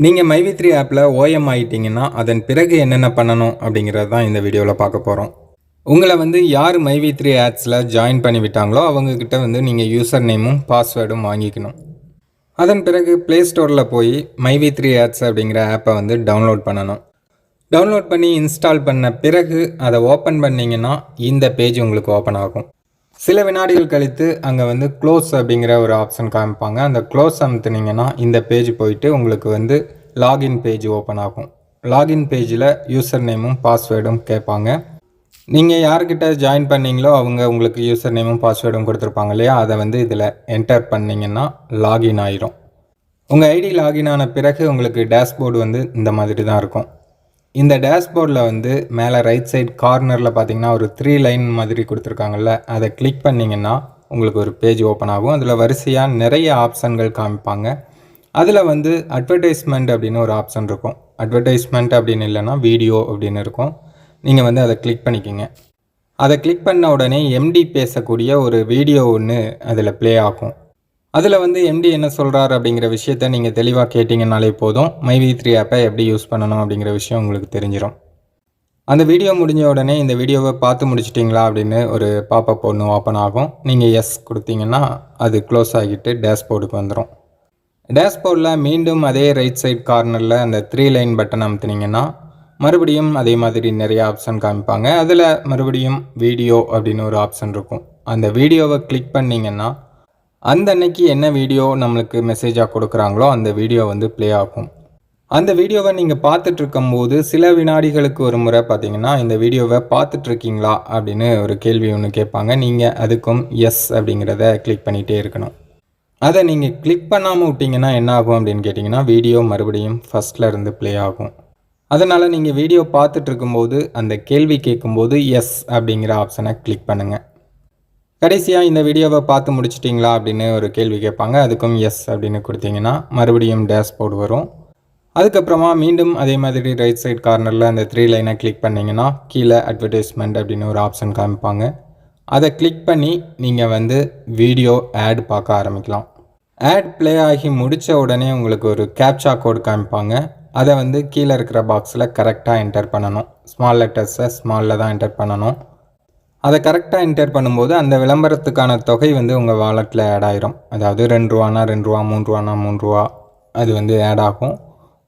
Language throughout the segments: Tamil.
நீங்கள் மைவி3 ஆப்பில் ஓஎம் ஆகிட்டிங்கன்னா அதன் பிறகு என்னென்ன பண்ணணும் அப்படிங்கிறது தான் இந்த வீடியோவில் பார்க்க போகிறோம். உங்களை யார் மைவி3 ஆட்ஸில் ஜாயின் பண்ணி விட்டாங்களோ அவங்கக்கிட்ட நீங்கள் யூசர் நேமும் பாஸ்வேர்டும் வாங்கிக்கணும். அதன் பிறகு ப்ளே ஸ்டோரில் போய் மைவி3 ஆட்ஸ் அப்படிங்கிற ஆப்பை டவுன்லோட் பண்ணணும். டவுன்லோட் பண்ணி இன்ஸ்டால் பண்ண பிறகு அதை ஓப்பன் பண்ணிங்கன்னா இந்த பேஜ் உங்களுக்கு ஓப்பன் ஆகும். சில வினாடிகள் கழித்து அங்கே க்ளோஸ் அப்படிங்கிற ஒரு ஆப்ஷன் காமிப்பாங்க. அந்த க்ளோஸ் அமுத்துனீங்கன்னா இந்த பேஜ் போயிட்டு உங்களுக்கு லாகின் பேஜ் ஓப்பன் ஆகும். லாகின் பேஜில் யூசர் நேமும் பாஸ்வேர்டும் கேட்பாங்க. நீங்கள் யார்கிட்ட ஜாயின் பண்ணீங்களோ அவங்க உங்களுக்கு யூசர் நேமும் பாஸ்வேர்டும் கொடுத்துருப்பாங்க இல்லையா, அதை இதில் என்டர் பண்ணிங்கன்னா லாகின் ஆயிரும். உங்கள் ஐடி லாகின் ஆன பிறகு உங்களுக்கு டேஷ்போர்டு இந்த மாதிரி தான் இருக்கும். இந்த டேஷ்போர்டில் மேலே ரைட் சைட் கார்னரில் பார்த்தீங்கன்னா ஒரு 3 லைன் மாதிரி கொடுத்துருக்காங்கல்ல, அதை கிளிக் பண்ணிங்கன்னா உங்களுக்கு ஒரு பேஜ் ஓப்பன் ஆகும். அதில் வரிசையாக நிறைய ஆப்ஷன்கள் காமிப்பாங்க. அதில் அட்வர்டைஸ்மெண்ட் அப்படின்னு ஒரு ஆப்ஷன் இருக்கும். அட்வர்டைஸ்மெண்ட் அப்படின்னு இல்லைன்னா வீடியோ அப்படின்னு இருக்கும். நீங்கள் அதை கிளிக் பண்ணிக்கோங்க. அதை கிளிக் பண்ண உடனே எம்டி பேசக்கூடிய ஒரு வீடியோ ஒன்று அதில் ப்ளே ஆகும். அதில் எம்டி என்ன சொல்கிறார் அப்படிங்கிற விஷயத்த நீங்கள் தெளிவாக கேட்டிங்கனாலே போதும். மைவி3 ஆப்பை எப்படி யூஸ் பண்ணணும் அப்படிங்கிற விஷயம் உங்களுக்கு தெரிஞ்சிடும். அந்த வீடியோ முடிஞ்ச உடனே இந்த வீடியோவை பார்த்து முடிச்சிட்டிங்களா அப்படின்னு ஒரு பாப்பப் ஒன்று ஓப்பன் ஆகும். நீங்கள் எஸ் கொடுத்தீங்கன்னா அது க்ளோஸ் ஆகிட்டு டேஷ்போர்டுக்கு வந்துடும். டேஷ்போர்டில் மீண்டும் அதே ரைட் சைட் கார்னரில் அந்த 3 லைன் பட்டன் அமுத்துனீங்கன்னா மறுபடியும் அதே மாதிரி நிறைய ஆப்ஷன் காமிப்பாங்க. அதில் மறுபடியும் வீடியோ அப்படின்னு ஒரு ஆப்ஷன் இருக்கும். அந்த வீடியோவை கிளிக் பண்ணிங்கன்னா அந்த அன்னைக்கு என்ன வீடியோ நம்மளுக்கு மெசேஜாக கொடுக்குறாங்களோ அந்த வீடியோ ப்ளே ஆகும். அந்த வீடியோவை நீங்கள் பார்த்துட்ருக்கும்போது சில வினாடிகளுக்கு ஒரு முறை பார்த்தீங்கன்னா இந்த வீடியோவை பார்த்துட்ருக்கீங்களா அப்படின்னு ஒரு கேள்வி ஒன்று கேட்பாங்க. நீங்கள் அதுக்கும் எஸ் அப்படிங்கிறத கிளிக் பண்ணிகிட்டே இருக்கணும். அதை நீங்கள் கிளிக் பண்ணாமல் விட்டிங்கன்னா என்ன ஆகும் அப்படின்னு கேட்டிங்கன்னா வீடியோ மறுபடியும் ஃபஸ்ட்டில் இருந்து ப்ளே ஆகும். அதனால் நீங்கள் வீடியோ பார்த்துட்ருக்கும்போது அந்த கேள்வி கேட்கும்போது எஸ் அப்படிங்கிற ஆப்ஷனை கிளிக் பண்ணுங்கள். கடைசியாக இந்த வீடியோவை பார்த்து முடிச்சிட்டிங்களா அப்படின்னு ஒரு கேள்வி கேட்பாங்க. அதுக்கும் எஸ் அப்படின்னு கொடுத்தீங்கன்னா மறுபடியும் டேஷ்போர்டு வரும். அதுக்கப்புறமா மீண்டும் அதே மாதிரி ரைட் சைட் கார்னரில் அந்த 3 லைனை கிளிக் பண்ணிங்கன்னா கீழே அட்வர்டைஸ்மெண்ட் அப்படின்னு ஒரு ஆப்ஷன் காமிப்பாங்க. அதை கிளிக் பண்ணி நீங்கள் வீடியோ ஆட் பார்க்க ஆரம்பிக்கலாம். ஆட் ப்ளே ஆகி முடித்த உடனே உங்களுக்கு ஒரு கேப்சா கோட் காமிப்பாங்க. அதை கீழே இருக்கிற பாக்ஸில் கரெக்டாக என்டர் பண்ணணும். ஸ்மால் லெட்டர்ஸை ஸ்மாலில் தான் என்டர் பண்ணணும். அதை கரெக்டாக என்டர் பண்ணும்போது அந்த விளம்பரத்துக்கான தொகை உங்கள் வாலெட்டில் ஆட் ஆயிரும். அதாவது 2 ரூபானா 2 ரூபா, 3 ரூபானா 3 ரூபா அது ஆட் ஆகும்.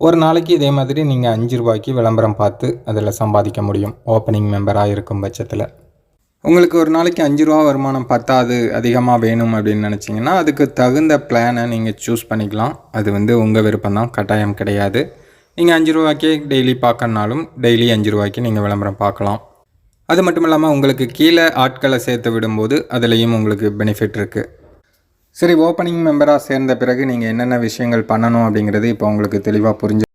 ஒரு நாளைக்கு இதே மாதிரி நீங்கள் 5 ரூபாய்க்கு விளம்பரம் பார்த்து அதில் சம்பாதிக்க முடியும். ஓப்பனிங் மெம்பராக இருக்கும் பட்சத்தில் உங்களுக்கு ஒரு நாளைக்கு 5 ரூபா வருமானம் பத்தாது, அதிகமாக வேணும் அப்படின்னு நினச்சிங்கன்னா அதுக்கு தகுந்த பிளானை நீங்கள் சூஸ் பண்ணிக்கலாம். அது உங்கள் விருப்பம் தான், கட்டாயம் கிடையாது. நீங்கள் 5 ரூபாய்க்கே டெய்லி பார்க்கணுனாலும் டெய்லி 5 ரூபாய்க்கு நீங்கள் விளம்பரம் பார்க்கலாம். அது மட்டும் இல்லாமல் உங்களுக்கு கீழே ஆட்களை சேர்த்து விடும்போது அதுலேயும் உங்களுக்கு பெனிஃபிட் இருக்குது. சரி, ஓப்பனிங் மெம்பராக சேர்ந்த பிறகு நீங்கள் என்னென்ன விஷயங்கள் பண்ணணும் அப்படிங்கிறது இப்போ உங்களுக்கு தெளிவாக புரிஞ்சு